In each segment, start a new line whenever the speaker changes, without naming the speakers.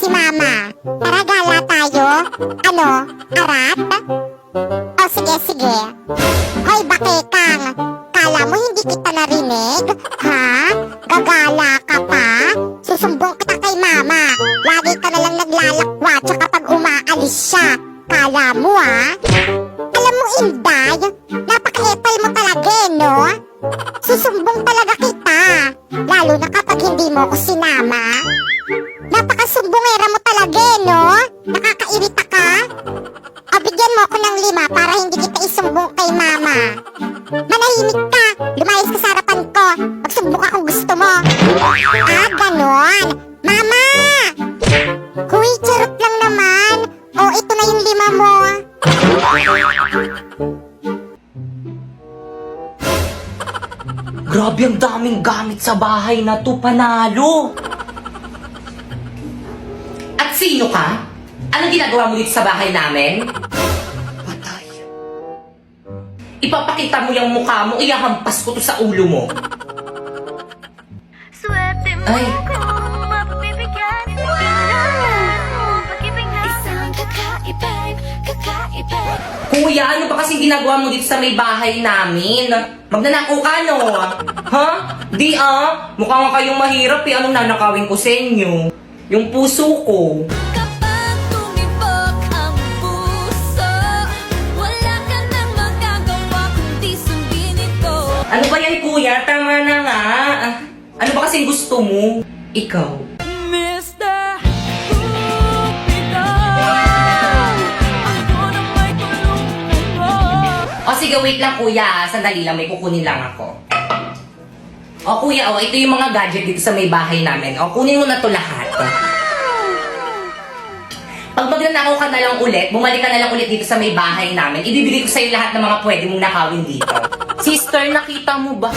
si Mama. Tara, gala tayo. Ano? Arat? O sige, sige. Hoy, Bakekang. Kala mo hindi kita narinig? Ha? Gagala ka pa? Susumbong kita kay Mama. Lagi ka nalang naglalakwat tsaka pag umaalis siya. Kala mo Alam mo, Inday, napaka-epal mo talaga no? Susumbong talaga kita. Lalo na kapag hindi mo ko sinama. Napakasumbongera mo talaga no? Nakakairita ka? O bigyan mo ako ng 5 para hindi kita isumbong kay Mama. Manahimik ka. Lumayas ka sa harapan ko. Magsumbong ka kung gusto mo. Ganon. Mama! Huy, charot lang naman. O, ito na yung 5 mo.
Grabe, ang daming gamit sa bahay na to, panalo! At sino ka? Anong ginagawa mo dito sa bahay namin? Patay. Ipapakita mo yung mukha mo, iyahampas ko to sa ulo mo. Ay. Kuya, ano ba kasing ginagawa mo dito sa may bahay namin? Magnanakaw ka, no? Ha? Di mukha nga kayong mahirap Anong nanakawin ko sa inyo? Yung puso ko.
Kapag tumibok ang puso, wala ka nang magagawa kundi sundin ito.
Ano ba yan, kuya? Tama na nga. Ano ba kasing gusto mo? Ikaw.
Mr. Cupido, ako na may tulungan mo.
O sige, wait lang kuya. Sandali lang, may kukunin lang ako. O kuya, ito yung mga gadget dito sa may bahay namin. O, kunin mo na to lahat. Pag magnanakaw ka na lang ulit, bumalik ka na lang ulit dito sa may bahay namin, ibibigay ko sa'yo lahat ng mga pwede mong nakawin dito. Sister, nakita mo ba?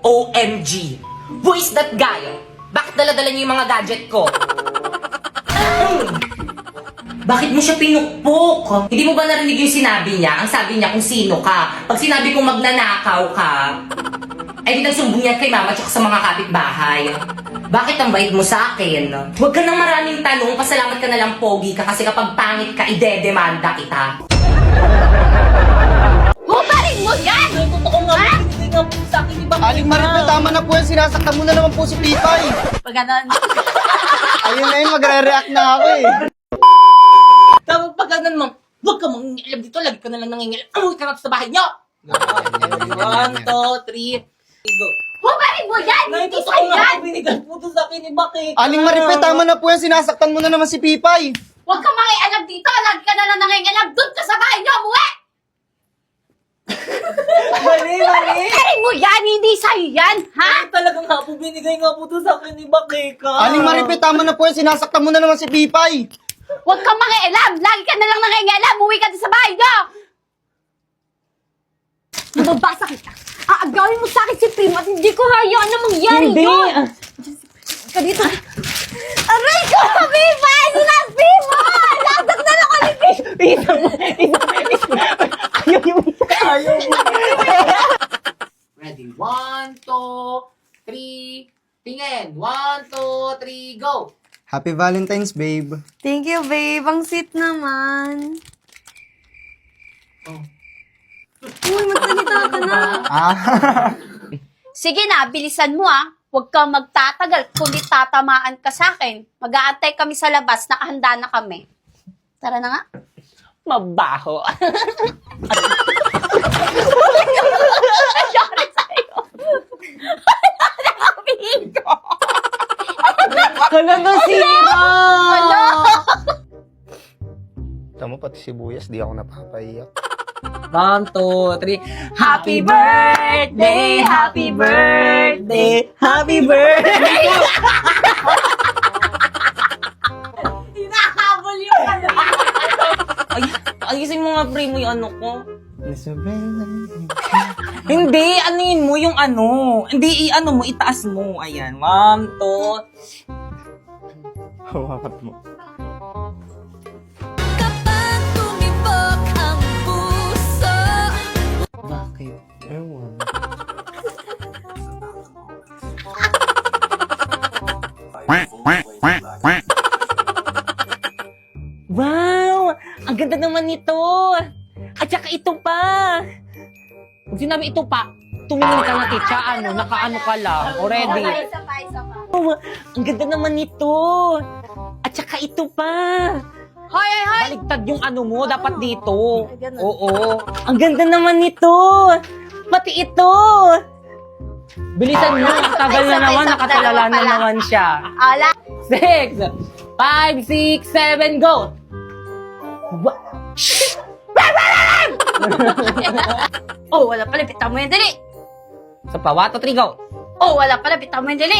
OMG! Who is that guy? Bakit dala-dala niyo yung mga gadget ko? Bakit mo siya pinukpok? Hindi mo ba narinig yung sinabi niya? Ang sabi niya kung sino ka. Pag sinabi kong magnanakaw ka, ay di nagsumbong niya kay Mama tsaka sa mga kapitbahay. Bakit ang bait mo sa akin? Huwag ka nang maraming tanong, pasalamat ka na lang pogi ka kasi kapag pangit ka, idedemanda kita.
Hubarin mo yan!
Totoo nga, hindi nga po sa akin, iba.
Aling Marita, tama na po yan. Sinasaktan mo na naman po si Pipay.
Pag ganon.
Ayun na yun, magre-react na ako eh.
Tapos pag ganun mo, huwag ka mangingialam dito, lagi ka na lang nangingialam. Umuwi ka na sa bahay niyo! 1, 2, 3, go.
Hubarin mo yan!
Nay,
Hindi
totoo nga,
yan!
binigay po to sa akin ni Bakit.
Aling Marita, tama na po yan. Sinasaktan mo na naman si Pipay.
Huwag kang mangialam dito! Lagi ka na lang nangingialam! Doon ka sa bahay niyo! Umuwi!
Mali!
Hubarin mo yan! Hindi sa'yo yan! Ha?
Talagang nga po, binigay nga po to sa akin ni Bakika.
Aling Marita, tama na po yan. Sinasaktan mo na naman si Pipay.
Huwag kang mangialam! Lagi ka na lang nangingialam! Umuwi ka sa bahay niyo! Nababasa kita! Aagawin mo sa akin si Primo at hindi ko hayaan na mangyari yun! Ka dito! Aray ko! Viva! Sinabi mo! Lagat na lang ulit!
Ayaw mo.
Ready? 1, 2, 3, tingin. 1, 2, 3, go!
Happy Valentine's, babe.
Thank you, babe. Ang sweet naman.
Oh.
Uy, magsalita ka na.
Sige na, bilisan mo Huwag kang magtatagal, kundi tatamaan ka sa akin. Mag-aantay kami sa labas, nakahanda na kami. Tara na nga.
Mabaho.
Sorry sa'yo. Nakapingo.
Hala, nasira!
Tama, pati sibuyas, di ako napapaiyak.
1, 2, 3. Happy birthday! Happy birthday! Happy birthday!
Hinahabol yung ano.
Ayusin mo nga, pre, mo yung ano ko. Hindi, anuin mo yung ano. Hindi, i-ano mo, itaas mo. Ayan, 1, 2.
Hawakan mo.
Kapag tumibok ang puso.
Bakit?
Ewan.
Quack, quack, quack, quack.
ganda naman nito. At saka ito pa. Pag sinabi ito pa, tumingin ka na, titsa, nakaano ka lang, already.
Isa pa.
Oh, ang ganda naman nito. At saka ito pa.
Hoy!
Baligtad yung mo, dapat dito.
Ay, ganun.
Oo. Ang ganda naman nito. Pati ito. Bilisan mo, ang tagal na naman, nakatalala na naman siya.
Ala!
6, 5, 6, 7, go!
Oh, wala pala. Bitaw mo yan, dali.
Sa pa, 1, 2, 3, go!
Oh, wala pala. Bitaw mo yan, dali.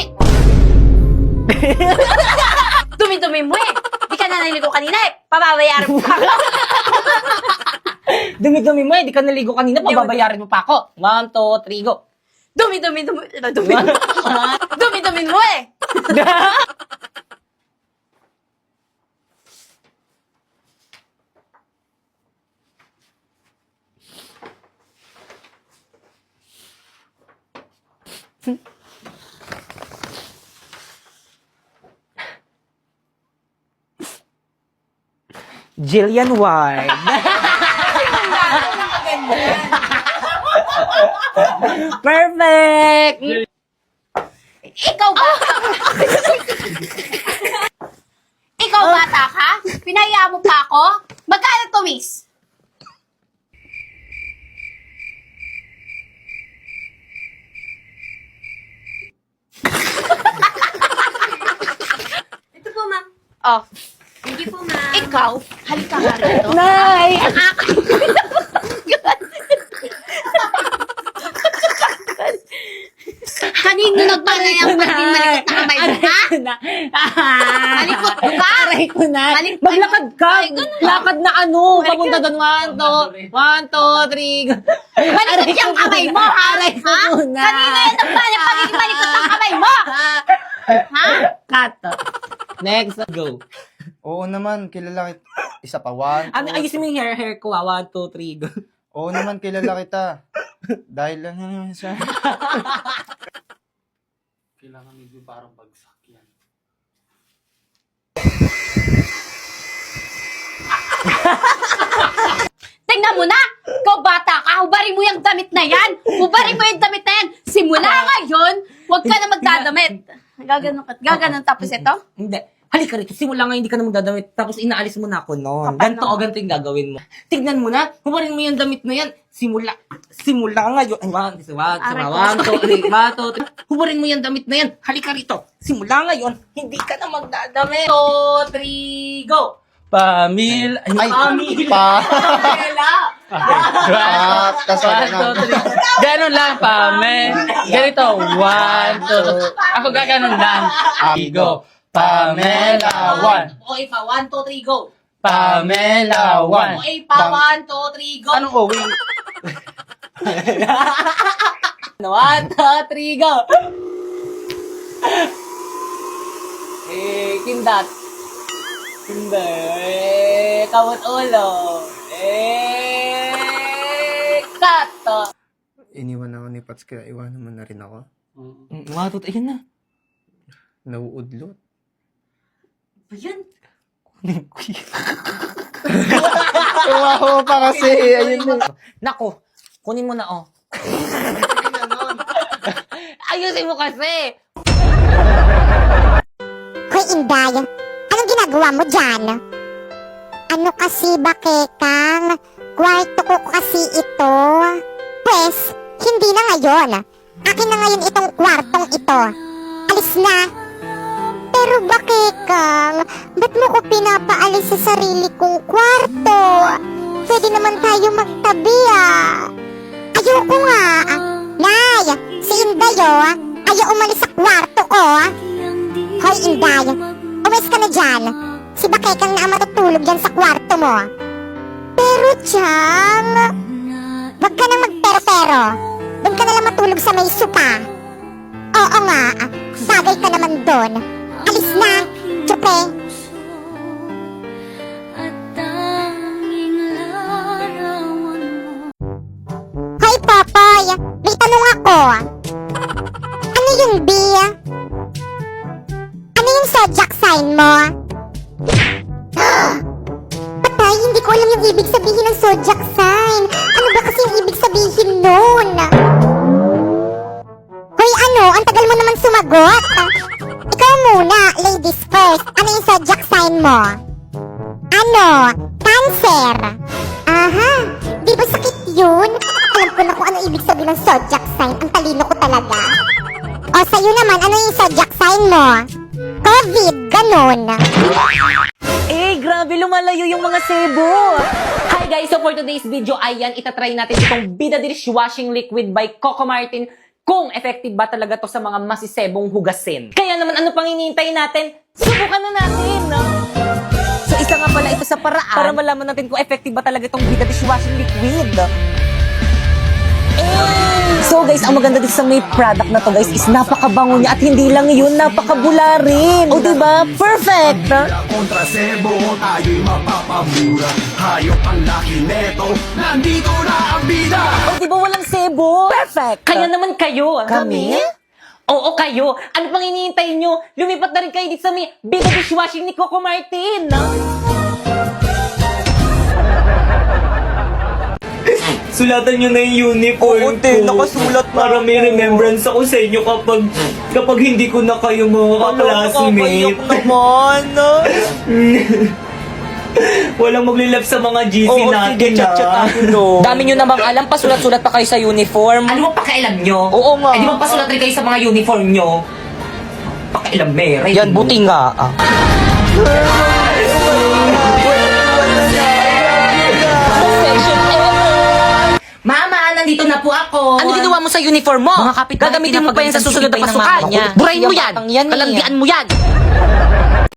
Dumi-dumi mo eh. Di ka na naligo kanina eh. Pababayaran mo pa ako.
Dumi-dumi mo di ka naligo kanina, pababayaran mo pa ako. 1, 2, 3, go!
Dumi-dumi mo eh.
Jillian Ward. Perfect!
Ikaw ba? Ikaw bata ka? Pinaya mo pa ako? Magkano to, miss?
Ito po, ma'am.
Oh,
Thank you po, ma'am.
ikaw? Halika nga rito.
Nay!
Kanino nagpanay ang pagdimalikot na kamay mo, ha? Malikot ka!
Aray ko na!
Malik-
Maglakad ka!
Ay, ganun.
Lakad na papunta doon. 1, 2, 3.
Malikot yung kamay mo, ha?
Aray ko
Ha?
muna.
Kanino yan nagpanay ang pagiging malikot ng kamay mo? Ha?
Cut. Next, go.
Oo naman, kilala kita. Isa pa, 1, 2,
Ayusin mo yung hair ko, 1, 2, 3, go.
Oo naman, kilala kita. Dahil lang naman siya. Kailangan medyo parang bagsak yan.
Tingnan mo na! Ikaw bata ka, hubarin mo yung damit na yan! Hubarin mo yung damit na yan! Simula ngayon, huwag ka na magdadamit. Gaganon tapos ito?
Hindi. Halika rito. Simula nga hindi ka na magdadamit. Tapos inaalis mo na ako noon. Ganito o ganito yung gagawin mo. Tignan mo na. Hubarin mo yung damit na yan. Simula ngayon. Ay, 1, 2, 3. Hubarin mo yung damit na yan. Halika rito. Simula ngayon, hindi ka na magdadamit. 2, 3, go! Pamil...
Ay,
Pamil...
pa.
One, two, three. Ganon lang, Pamel. Ganito. 1, 2. Ako gaganon lang. Go. Pamela 1.
O ipa, 1, 2, 3, go!
Pamela
O
1.
ipa, 1, 2, 3, go!
Anong owing?
1, 2, 3, go! Kindat. Kindat. Kamot ulo. Cut.
Iniwan ako ni Pats, kaya iwanan mo na rin ako.
Matut, ayun na.
Nauudlot.
Ayan.
Tumawa pa kasi. Ayun na.
Nako, kunin mo na, oh. Ayusin mo kasi.
Hoy, Inday, anong ginagawa mo dyan? Ano kasi ba, Kekang? Kwarto ko kasi ito. Pwes, hindi na ngayon. Akin na ngayon itong kwartong ito. Alis na. Pero ba, Kekang? Ba't mo ko pinapaalis sa sarili kong kwarto? Pwede naman tayo magtabi, Ayoko nga. Nay, si Inday, ayaw umalis sa kwarto ko. Hoy, Inday, umalis ka na dyan. Si Bakekang na ang matutulog dyan sa kwarto mo. Pero, Chang, wag ka nang magpero-pero. Doon ka nalang matulog sa may sopa. Oo nga, bagay ka naman doon. Alis na, tsupe. Hoy, Popoy, may tanong ako. Ano yung B? Ano yung zodiac sign mo? Patay, hindi ko alam yung sabihin ng zodiac sign? Ano ba kasi yung ibig sabihin nun? Hoy, ano? Ang tagal mo naman sumagot. Ikaw muna, ladies first. Ano yung zodiac sign mo? Ano? Cancer. Aha, di ba sakit yun? Alam ko na kung ano ibig sabihin ng zodiac sign. Ang talino ko talaga. O, sa'yo naman, ano yung zodiac sign mo? COVID, ganun.
Eh, grabe, lumalayo yung mga sebo.
Hi guys! So for today's video, ayan, itatry natin itong Bida Dishwashing Liquid by Coco Martin kung effective ba talaga to sa mga masisebong hugasin. Kaya naman, ano pang hinihintay natin? Subukan na natin!
So, isa nga pala ito sa paraan para malaman natin kung effective ba talaga itong Bida Dishwashing Liquid. So guys, ang maganda dito sa may product na to guys is napakabango niya at hindi lang yun, napakabula rin. O diba? Perfect!
Kontra sebo, tayo'y mapapamura. Hayop ang laki neto, nandito na ang bida.
O diba walang sebo? Perfect!
Kaya naman kayo.
Kami?
Oo, kayo. Ano pang hinihintay nyo? Lumipat na rin kayo dito sa may Bida Dishwashing ni Coco Martin. Sulatan nyo na yung uniform ko.
nakasulat na
Para may
ako.
remembrance ako sa inyo kapag hindi ko na kayo mga ka-classmate.
naman.
Walang maglilap sa mga GC natin,
Dami nyo namang alam, pasulat-sulat pa kayo sa uniform.
Ano mo pakialam nyo?
Oo nga.
Eh di ba pasulat rin kayo sa mga uniform nyo? Pakialam, Mary.
Yan, buti nga.
Mama, nandito na po ako.
Ano ginawa mo sa uniform mo?
Mga kapitbahay,
Gagamitin mo pa yan sa susunod na
pinapagalitan
pasukan.
sila ng mga
Burahin mo yan.
Yan,
Kalandian mo yan.